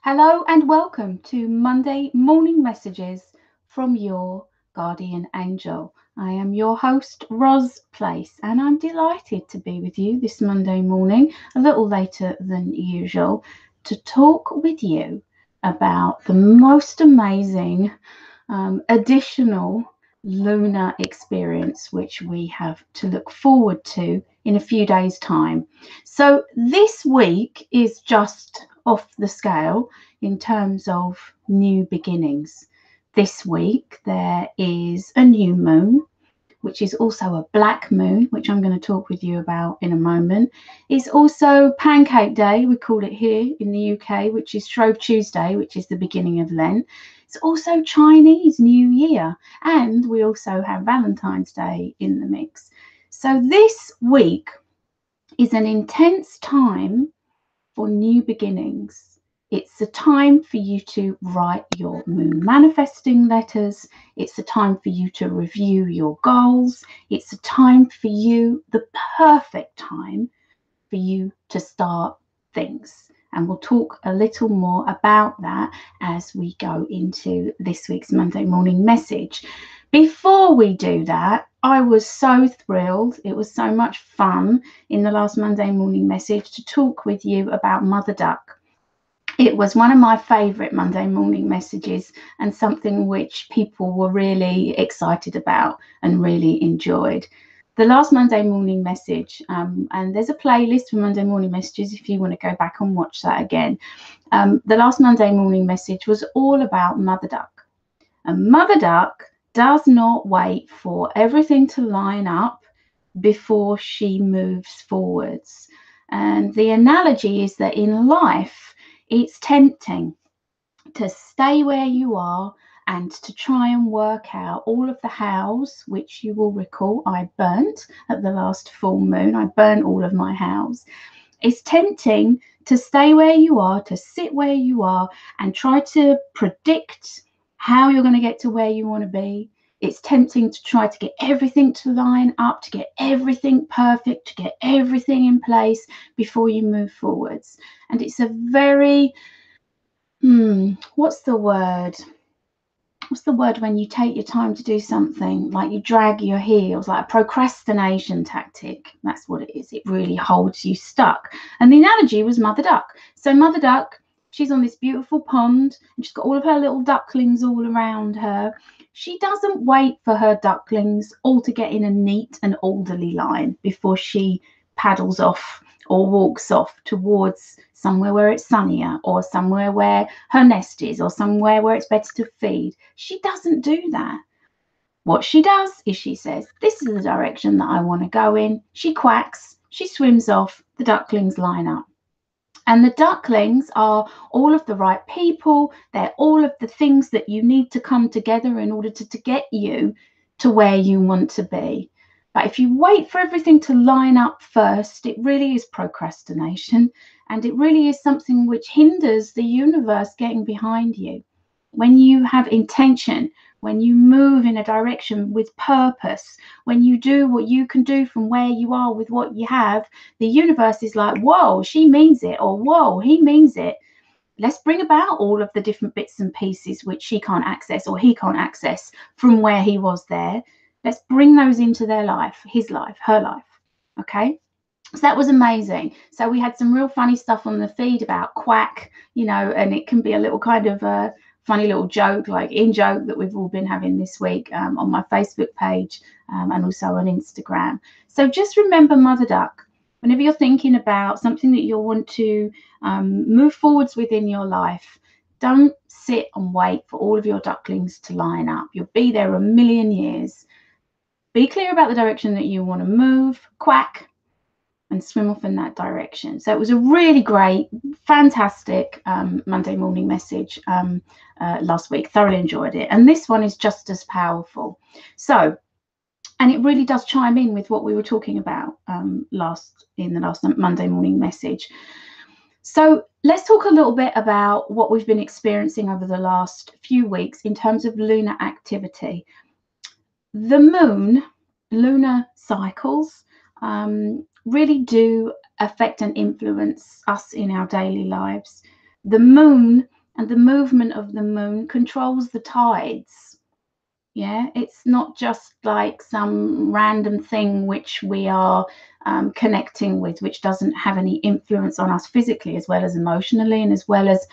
Hello and welcome to Monday morning messages from your guardian angel. I am your host, Roz Place, and I'm delighted to be with you this Monday morning, a little later than usual, to talk with you about the most amazing additional lunar experience which we have to look forward to in a few days' time. So, this week is just off the scale in terms of new beginnings. This week there is a new moon, which is also a black moon, which I'm going to talk with you about in a moment. It's also Pancake Day, we call it here in the UK, which is Shrove Tuesday, which is the beginning of Lent. It's also Chinese New Year, and we also have Valentine's Day in the mix. So this week is an intense time for new beginnings. It's a time for you to write your moon manifesting letters. It's a time for you to review your goals. It's a time for you, the perfect time for you to start things. And we'll talk a little more about that as we go into this week's Monday morning message. Before we do that, I was so thrilled. It was so much fun in the last Monday morning message to talk with you about Mother Duck. It was one of my favourite Monday morning messages and something which people were really excited about and really enjoyed. The last Monday morning message, and there's a playlist for Monday morning messages if you want to go back and watch that again. The last Monday morning message was all about Mother Duck. And Mother Duck does not wait for everything to line up before she moves forwards. And the analogy is that in life, it's tempting to stay where you are and to try and work out all of the hows, which you will recall I burnt at the last full moon. I burnt all of my hows. It's tempting to stay where you are, to sit where you are and try to predict how you're going to get to where you want to be. It's tempting to try to get everything to line up, to get everything perfect, to get everything in place before you move forwards. And it's a very, what's the word? What's the word when you take your time to do something, like you drag your heels, like a procrastination tactic? That's what it is. It really holds you stuck. And the analogy was Mother Duck. So Mother Duck, she's on this beautiful pond and she's got all of her little ducklings all around her. She doesn't wait for her ducklings all to get in a neat and orderly line before she paddles off or walks off towards somewhere where it's sunnier or somewhere where her nest is or somewhere where it's better to feed. She doesn't do that. What she does is she says, this is the direction that I want to go in. She quacks, she swims off, the ducklings line up. And the ducklings are all of the right people. They're all of the things that you need to come together in order to get you to where you want to be. But if you wait for everything to line up first, it really is procrastination. And it really is something which hinders the universe getting behind you. When you have intention, when you move in a direction with purpose, when you do what you can do from where you are with what you have, the universe is like, whoa, she means it, or whoa, he means it. Let's bring about all of the different bits and pieces which she can't access or he can't access from where he was there. Let's bring those into their life, his life, her life. Okay. So that was amazing. So we had some real funny stuff on the feed about quack, and it can be a little kind of a funny little joke, like in joke that we've all been having this week on my Facebook page and also on Instagram. So just remember Mother Duck. Whenever you're thinking about something that you'll want to move forwards with in your life, don't sit and wait for all of your ducklings to line up. You'll be there a million years. Be clear about the direction that you want to move, quack, and swim off in that direction. So it was a really great, fantastic Monday morning message last week. Thoroughly enjoyed it. And this one is just as powerful. So, and it really does chime in with what we were talking about in the last Monday morning message. So let's talk a little bit about what we've been experiencing over the last few weeks in terms of lunar activity. The moon, lunar cycles, really do affect and influence us in our daily lives. The moon and the movement of the moon controls the tides. Yeah, it's not just like some random thing which we are connecting with, which doesn't have any influence on us physically as well as emotionally, and as well as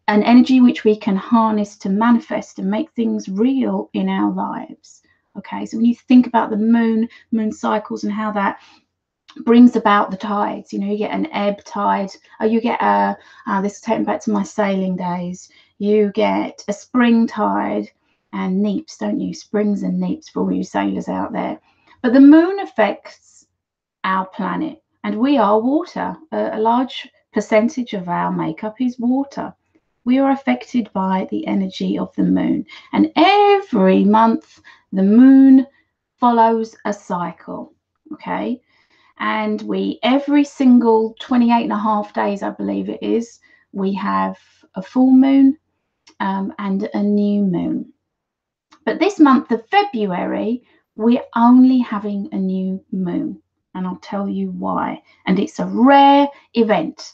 an energy which we can harness to manifest and make things real in our lives. Okay, so when you think about the moon cycles and how that brings about the tides, you know, you get an ebb tide, or you get a, this is taking back to my sailing days, you get a spring tide and neaps, don't you? Springs and neaps for all you sailors out there. But the moon affects our planet, and we are water. A large percentage of our makeup is water. We are affected by the energy of the moon, and every month the moon follows a cycle. Okay, and we, every single 28.5 days, I believe it is, we have a full moon and a new moon. But this month of February, we're only having a new moon, and I'll tell you why. And it's a rare event.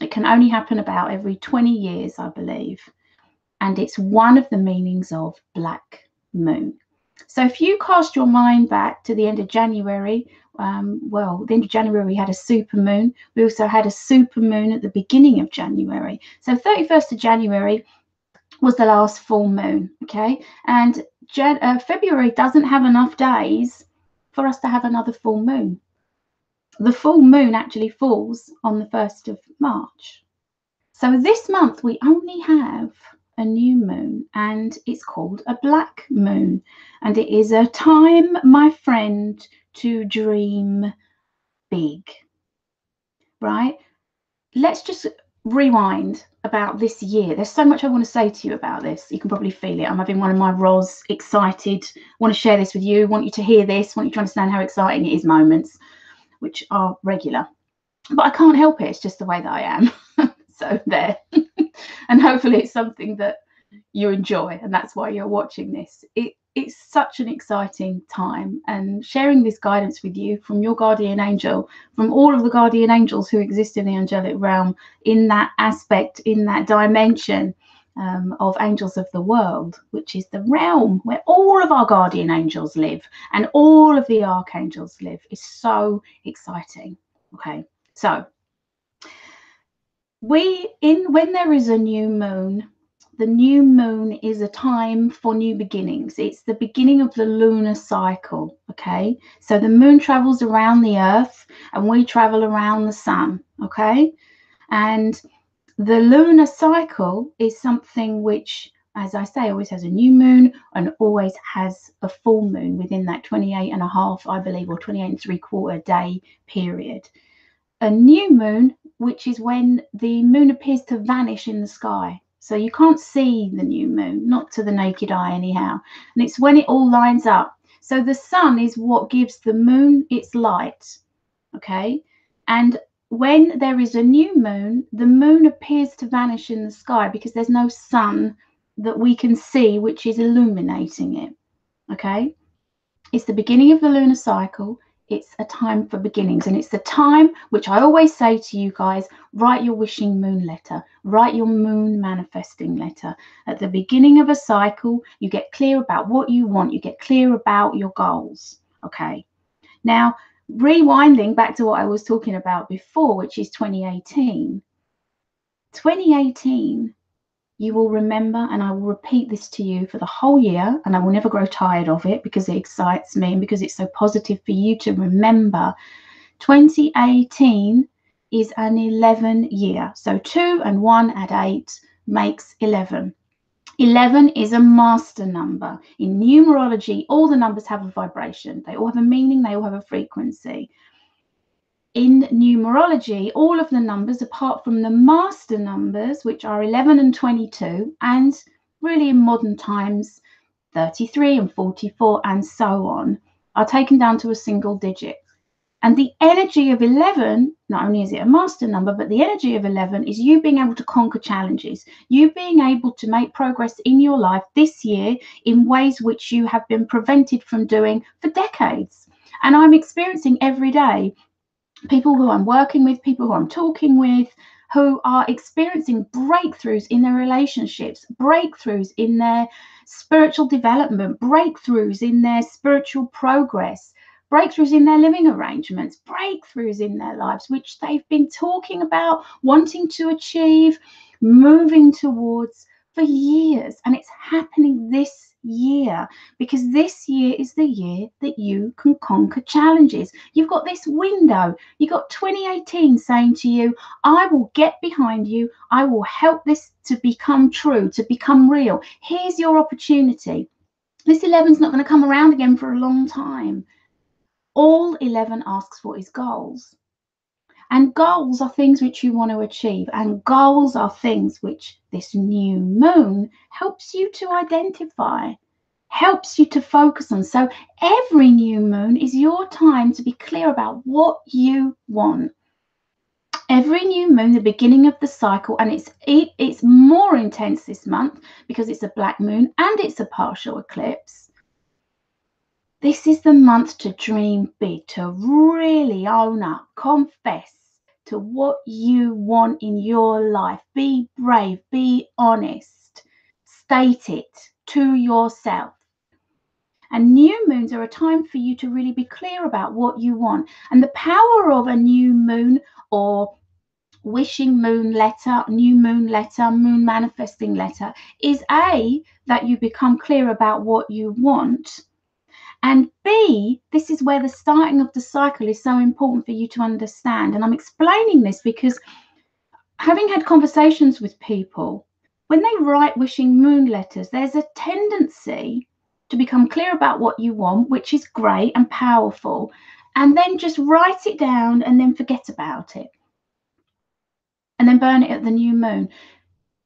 It can only happen about every 20 years, I believe. And it's one of the meanings of black moon. So if you cast your mind back to the end of January, the end of January we had a super moon. We also had a super moon at the beginning of January. So 31st of January was the last full moon, okay? And February doesn't have enough days for us to have another full moon. The full moon actually falls on the 1st of March. So this month we only have a new moon, and it's called a black moon. And it is a time, my friend, to dream big, right? Let's just rewind about this year. There's so much I want to say to you about this. You can probably feel it. I'm having one of my Roz excited, want to share this with you, want you to hear this, want you to understand how exciting it is moments, which are regular. But I can't help it. It's just the way that I am. So there. And hopefully it's something that you enjoy, and that's why you're watching this. It's such an exciting time, and sharing this guidance with you from your guardian angel, from all of the guardian angels who exist in the angelic realm, in that aspect, in that dimension of angels of the world, which is the realm where all of our guardian angels live and all of the archangels live, is so exciting. Okay, so when there is a new moon, the new moon is a time for new beginnings. It's the beginning of the lunar cycle, okay? So the moon travels around the earth and we travel around the sun, okay? And the lunar cycle is something which, as I say, always has a new moon and always has a full moon within that 28.5, I believe, or 28.75 day period. A new moon, which is when the moon appears to vanish in the sky. So you can't see the new moon, not to the naked eye anyhow. And it's when it all lines up. So the sun is what gives the moon its light, okay? And when there is a new moon, the moon appears to vanish in the sky because there's no sun that we can see which is illuminating it, okay? It's the beginning of the lunar cycle. It's a time for beginnings, and it's the time which I always say to you guys, write your wishing moon letter, write your moon manifesting letter. At the beginning of a cycle, you get clear about what you want, you get clear about your goals. Okay, now rewinding back to what I was talking about before, which is 2018. 2018, you will remember, and I will repeat this to you for the whole year, and I will never grow tired of it because it excites me and because it's so positive for you to remember. 2018 is an 11 year. So 2 and 1 add 8 makes 11. 11 is a master number. In numerology, all the numbers have a vibration. They all have a meaning. They all have a frequency. In numerology, all of the numbers, apart from the master numbers, which are 11 and 22, and really in modern times, 33 and 44, and so on, are taken down to a single digit. And the energy of 11, not only is it a master number, but the energy of 11 is you being able to conquer challenges, you being able to make progress in your life this year in ways which you have been prevented from doing for decades. And I'm experiencing every day people who I'm working with, people who I'm talking with, who are experiencing breakthroughs in their relationships, breakthroughs in their spiritual development, breakthroughs in their spiritual progress, breakthroughs in their living arrangements, breakthroughs in their lives, which they've been talking about, wanting to achieve, moving towards for years. And it's happening this year, because this year is the year that you can conquer challenges. You've got this window. You've got 2018 saying to you, I will get behind you. I will help this to become true, to become real. Here's your opportunity. This 11's not going to come around again for a long time. All 11 asks for is goals. And goals are things which you want to achieve. And goals are things which this new moon helps you to identify, helps you to focus on. So every new moon is your time to be clear about what you want. Every new moon, the beginning of the cycle, and it's more intense this month because it's a black moon and it's a partial eclipse. This is the month to dream big, to really own up, confess to what you want in your life. Be brave, be honest, state it to yourself. And new moons are a time for you to really be clear about what you want. And the power of a new moon, or wishing moon letter, new moon letter, moon manifesting letter, is A, that you become clear about what you want. And B, this is where the starting of the cycle is so important for you to understand. And I'm explaining this because, having had conversations with people, when they write wishing moon letters, there's a tendency to become clear about what you want, which is great and powerful, and then just write it down and then forget about it, and then burn it at the new moon.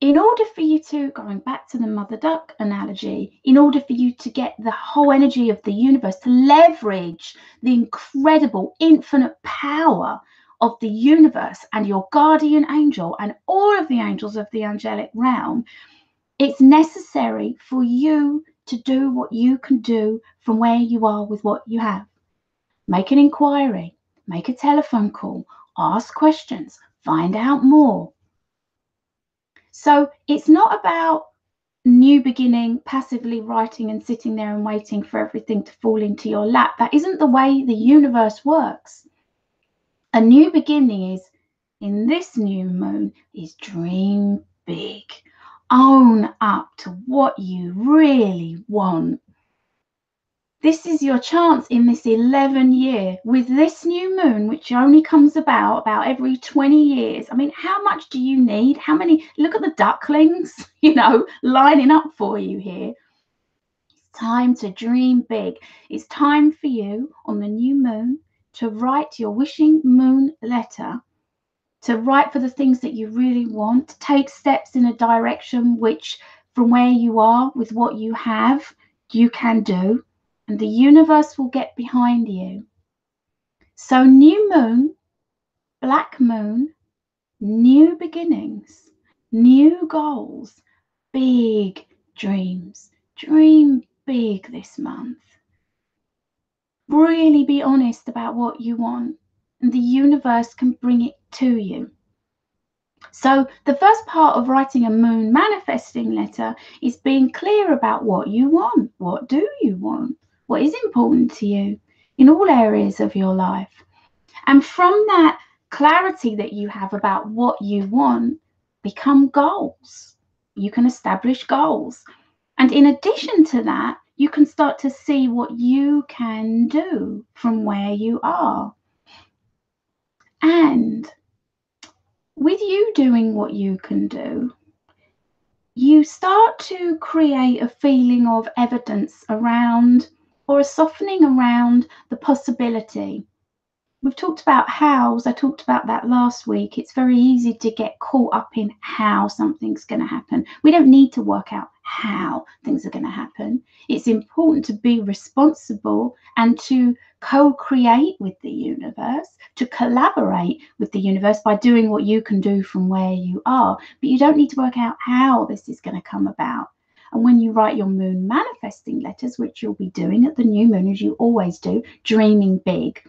In order for you to, going back to the mother duck analogy, in order for you to get the whole energy of the universe, to leverage the incredible infinite power of the universe and your guardian angel and all of the angels of the angelic realm, it's necessary for you to do what you can do from where you are with what you have. Make an inquiry, make a telephone call, ask questions, find out more. So it's not about new beginning, passively writing and sitting there and waiting for everything to fall into your lap. That isn't the way the universe works. A new beginning is, in this new moon, is dream big. Own up to what you really want. This is your chance in this 11 year with this new moon, which only comes about every 20 years. I mean, how much do you need? How many? Look at the ducklings, lining up for you here. It's time to dream big. It's time for you on the new moon to write your wishing moon letter, to write for the things that you really want, to take steps in a direction which, from where you are with what you have, you can do. And the universe will get behind you. So new moon, black moon, new beginnings, new goals, big dreams. Dream big this month. Really be honest about what you want, and the universe can bring it to you. So the first part of writing a moon manifesting letter is being clear about what you want. What do you want? What is important to you in all areas of your life? And from that clarity that you have about what you want, become goals. You can establish goals. And in addition to that, you can start to see what you can do from where you are. And with you doing what you can do, you start to create a feeling of evidence around, or a softening around, the possibility. We've talked about hows. I talked about that last week. It's very easy to get caught up in how something's going to happen. We don't need to work out how things are going to happen. It's important to be responsible and to co-create with the universe, to collaborate with the universe by doing what you can do from where you are. But you don't need to work out how this is going to come about. And when you write your moon manifesting letters, which you'll be doing at the new moon, as you always do, dreaming big,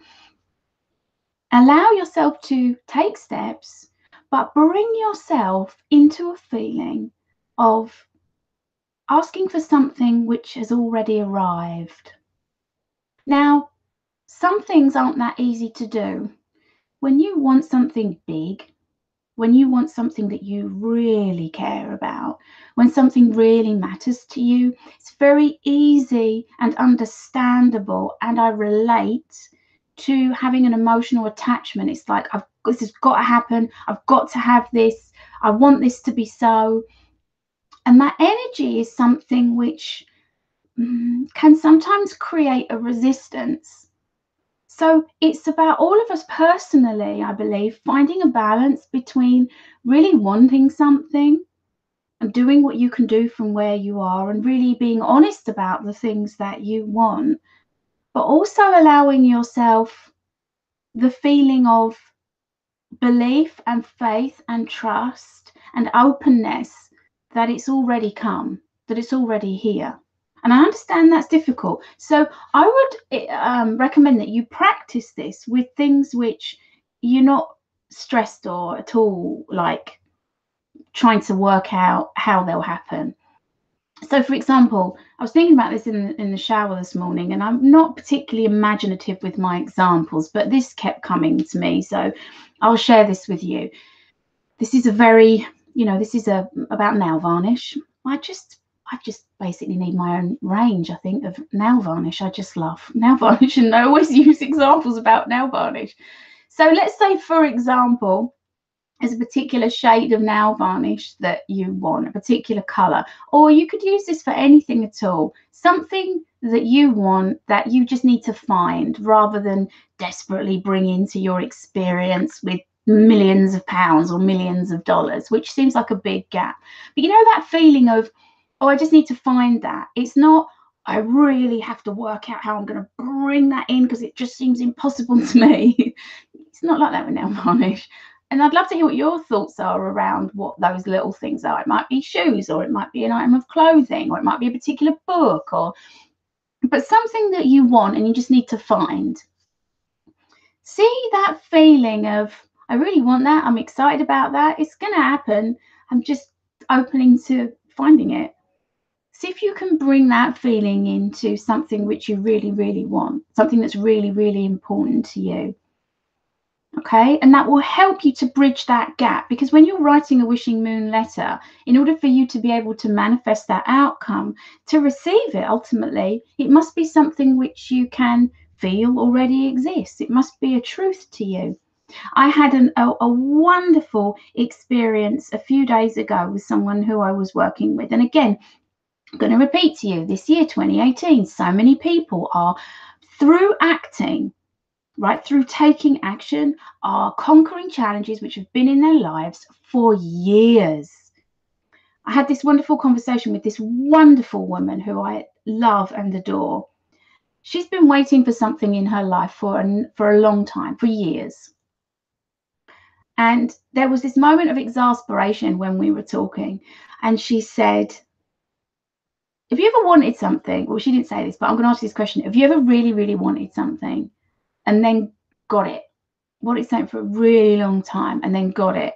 allow yourself to take steps, but bring yourself into a feeling of asking for something which has already arrived. Now, some things aren't that easy to do. When you want something big, when you want something that you really care about, when something really matters to you, it's very easy and understandable, and I relate to having an emotional attachment. It's like, this has got to happen, I've got to have this, I want this to be so. And that energy is something which can sometimes create a resistance. So it's about all of us personally, I believe, finding a balance between really wanting something and doing what you can do from where you are and really being honest about the things that you want, but also allowing yourself the feeling of belief and faith and trust and openness that it's already come, that it's already here. And I understand that's difficult. So I would recommend that you practice this with things which you're not stressed or at all like trying to work out how they'll happen. So, for example, I was thinking about this in the shower this morning, and I'm not particularly imaginative with my examples, but this kept coming to me. So I'll share this with you. This is a very, this is about nail varnish. I just basically need my own range, I think, of nail varnish. I just love nail varnish, and I always use examples about nail varnish. So let's say, for example, there's a particular shade of nail varnish that you want, a particular color, or you could use this for anything at all, something that you want that you just need to find rather than desperately bring into your experience with millions of pounds or millions of dollars, which seems like a big gap. But you know that feeling of, oh, I just need to find that. It's not, I really have to work out how I'm going to bring that in because it just seems impossible to me. It's not like that with nail varnish. And I'd love to hear what your thoughts are around what those little things are. It might be shoes, or it might be an item of clothing, or it might be a particular book, but something that you want and you just need to find. See that feeling of, I really want that, I'm excited about that, it's going to happen, I'm just opening to finding it. See if you can bring that feeling into something which you really, really want, something that's really, really important to you. Okay, and that will help you to bridge that gap, because when you're writing a wishing moon letter, in order for you to be able to manifest that outcome, to receive it ultimately, it must be something which you can feel already exists. It must be a truth to you. I had a wonderful experience a few days ago with someone who I was working with, and again, I'm going to repeat to you, this year 2018, so many people are through acting, right, through taking action, are conquering challenges which have been in their lives for years. I had this wonderful conversation with this wonderful woman who I love and adore. She's been waiting for something in her life for a long time, for years. And there was this moment of exasperation when we were talking, and she said, have you ever wanted something? Well, she didn't say this, but I'm going to ask you this question. Have you ever really, really wanted something and then got it? Wanted something for a really long time and then got it,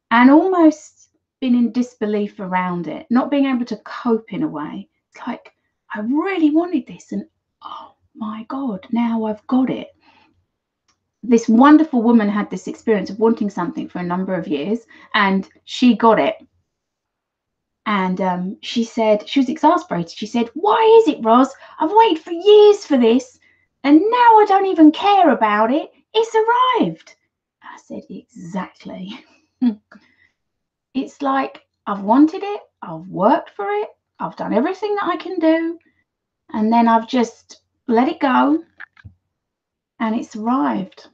and almost been in disbelief around it, not being able to cope in a way. It's like, I really wanted this, and oh my God, now I've got it. This wonderful woman had this experience of wanting something for a number of years, and she got it. And she said, she was exasperated. She said, why is it, Roz? I've waited for years for this, and now I don't even care about it. It's arrived. I said, exactly. It's like, I've wanted it, I've worked for it, I've done everything that I can do, and then I've just let it go, and it's arrived.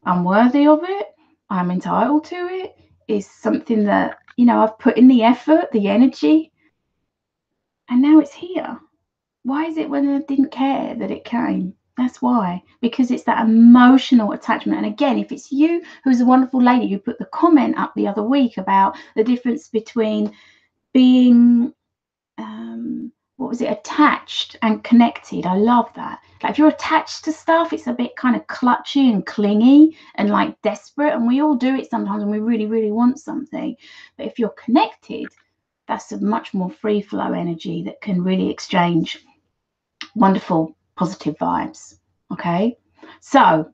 I'm worthy of it, I'm entitled to it. It's something that, I've put in the effort, the energy, and now it's here. Why is it when I didn't care that it came? That's why, because it's that emotional attachment. And again, if it's you, who's a wonderful lady who put the comment up the other week about the difference between being what was it, attached and connected. I love that. Like if you're attached to stuff, it's a bit kind of clutchy and clingy and like desperate, and we all do it sometimes when we really, really want something. But if you're connected, that's a much more free flow energy that can really exchange wonderful positive vibes. Okay, so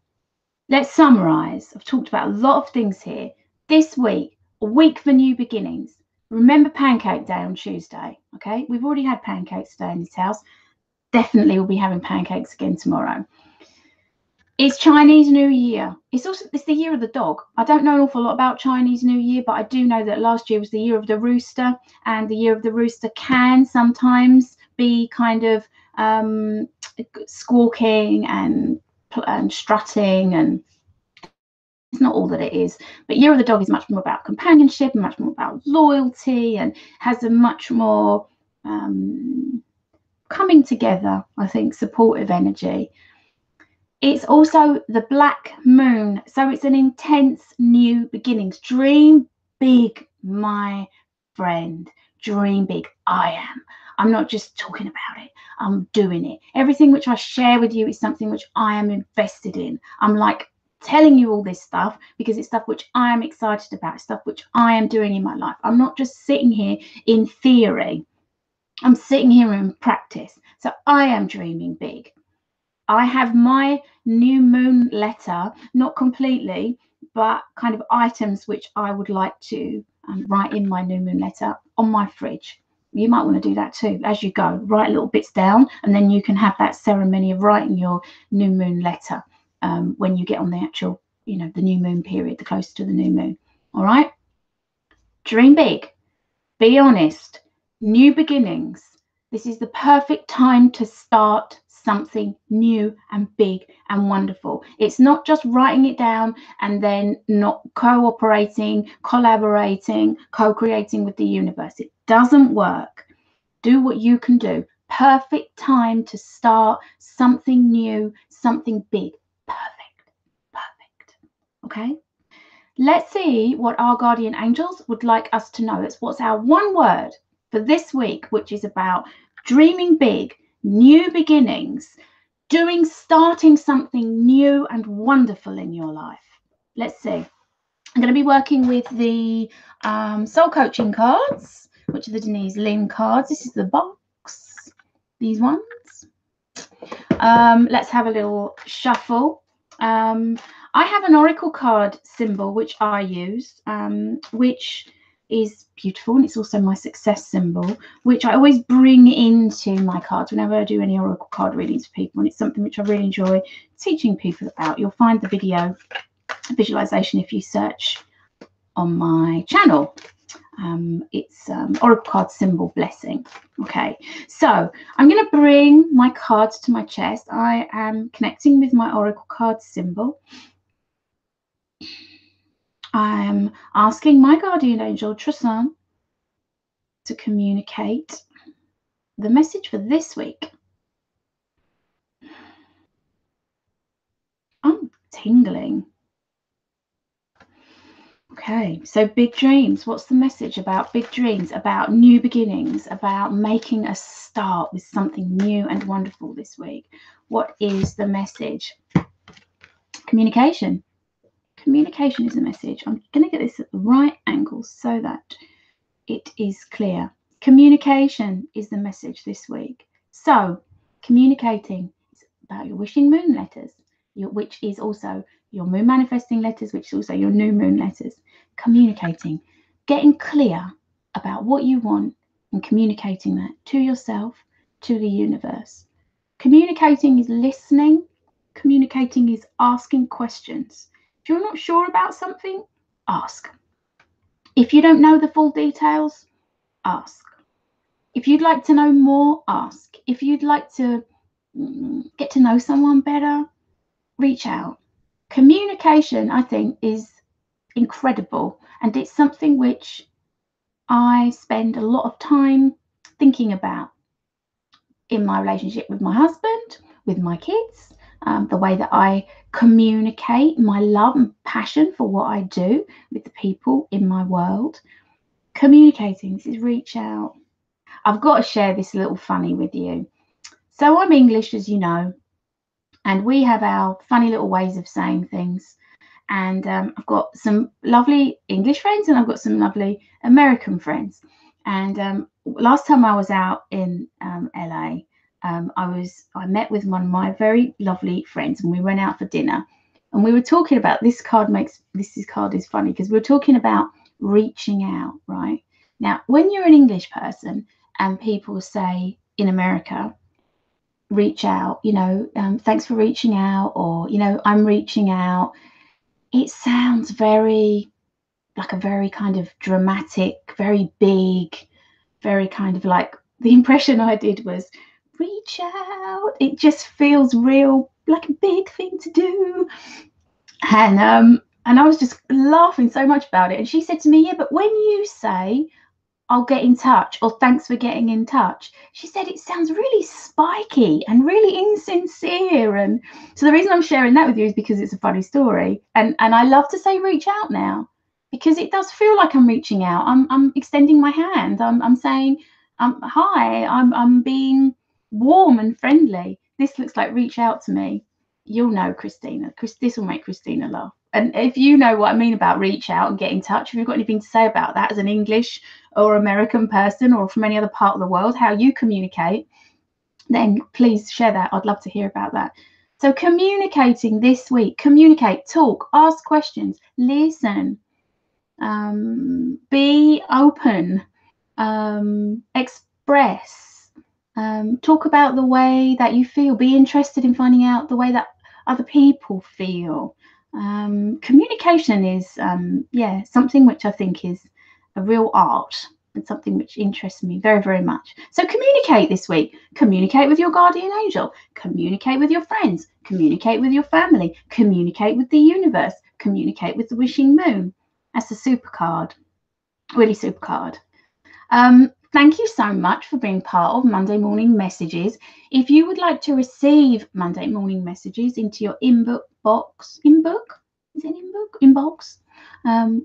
let's summarize. I've talked about a lot of things here. This week, a week for new beginnings. Remember Pancake Day on Tuesday. Okay, we've already had pancakes today in this house. Definitely we'll be having pancakes again tomorrow. It's Chinese New Year. It's the year of the dog. I don't know an awful lot about Chinese New Year, but I do know that last year was the year of the rooster, and the year of the rooster can sometimes be kind of squawking and strutting, and it's not all that it is. But Year of the Dog is much more about companionship and much more about loyalty, and has a much more coming together, I think, supportive energy. It's also the black moon, so it's an intense new beginnings. Dream big, my friend. Dream big. I'm not just talking about it, I'm doing it. Everything which I share with you is something which I am invested in. I'm like telling you all this stuff because it's stuff which I am excited about, stuff which I am doing in my life. I'm not just sitting here in theory, I'm sitting here in practice. So I am dreaming big. I have my new moon letter, not completely, but kind of items which I would like to write in my new moon letter on my fridge. You might want to do that too as you go. Write little bits down, and then you can have that ceremony of writing your new moon letter when you get on the actual, the new moon period, the closer to the new moon. All right? Dream big. Be honest. New beginnings. This is the perfect time to start something new and big and wonderful. It's not just writing it down and then not cooperating, collaborating, co-creating with the universe. It doesn't work. Do what you can do. Perfect time to start something new, something big. Perfect. Perfect. Okay? Let's see what our guardian angels would like us to know. It's what's our one word for this week, which is about dreaming big, new beginnings, starting something new and wonderful in your life. Let's see. I'm going to be working with the soul coaching cards, which are the Denise Lynn cards. This is the box, these ones. Let's have a little shuffle. I have an oracle card symbol which I use, which is beautiful, and it's also my success symbol, which I always bring into my cards whenever I do any oracle card readings for people, and it's something which I really enjoy teaching people about. You'll find the video visualization if you search on my channel. It's oracle card symbol blessing. Okay, so I'm going to bring my cards to my chest. I am connecting with my oracle card symbol. I'm asking my guardian angel Tristan to communicate the message for this week. I'm tingling. Okay, so big dreams. What's the message about big dreams, about new beginnings, about making a start with something new and wonderful this week? What is the message? Communication. Communication is the message. I'm going to get this at the right angle so that it is clear. Communication is the message this week. So, communicating is about your wishing moon letters, which is also your moon manifesting letters, which is also your new moon letters. Communicating, getting clear about what you want and communicating that to yourself, to the universe. Communicating is listening. Communicating is asking questions. If you're not sure about something, ask. If you don't know the full details, ask. If you'd like to know more, ask. If you'd like to get to know someone better, reach out. Communication, I think, is incredible, and it's something which I spend a lot of time thinking about in my relationship with my husband, with my kids, the way that I communicate my love and passion for what I do with the people in my world. Communicating, this is reach out, I've got to share this little funny with you. So I'm English, as you know, and we have our funny little ways of saying things. And I've got some lovely English friends, and I've got some lovely American friends. And last time I was out in LA, I met with one of my very lovely friends, and we went out for dinner. And we were talking about this card is funny because we were talking about reaching out, right? Now, when you're an English person and people say in America, reach out, thanks for reaching out, or, I'm reaching out, it sounds very like a very kind of dramatic, very big, very kind of like the impression I did was reach out. It just feels real like a big thing to do. And I was just laughing so much about it. And she said to me, yeah, but when you say I'll get in touch, or thanks for getting in touch, she said it sounds really spiky and really insincere. And so the reason I'm sharing that with you is because it's a funny story, and I love to say reach out now, because it does feel like I'm reaching out. I'm extending my hand. I'm saying hi. I'm being warm and friendly. This looks like reach out to me. You'll know Christina. This will make Christina laugh. And if you know what I mean about reach out and get in touch, if you've got anything to say about that as an English or American person, or from any other part of the world, how you communicate, then please share that. I'd love to hear about that. So communicating this week, communicate, talk, ask questions, listen, be open, express, talk about the way that you feel, be interested in finding out the way that other people feel. Communication is something which I think is a real art, and something which interests me very, very much. So communicate this week. Communicate with your guardian angel. Communicate with your friends. Communicate with your family. Communicate with the universe. Communicate with the wishing moon. That's a super card. Really super card. Thank you so much for being part of Monday Morning Messages. If you would like to receive Monday Morning Messages into your inbox,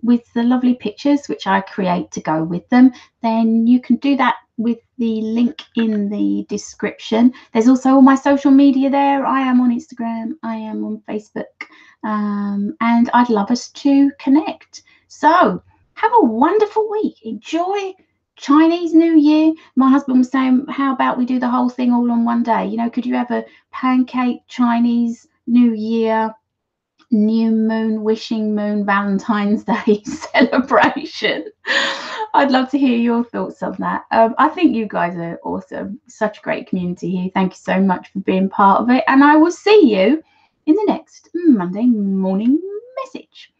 with the lovely pictures which I create to go with them, then you can do that with the link in the description. There's also all my social media there. I am on Instagram, I am on Facebook, and I'd love us to connect. So have a wonderful week. Enjoy Chinese New Year. My husband was saying, how about we do the whole thing all on one day? Could you have a pancake Chinese New Year, new moon, wishing moon, Valentine's Day celebration? I'd love to hear your thoughts on that. I think you guys are awesome. Such a great community here. Thank you so much for being part of it. And I will see you in the next Monday Morning Message.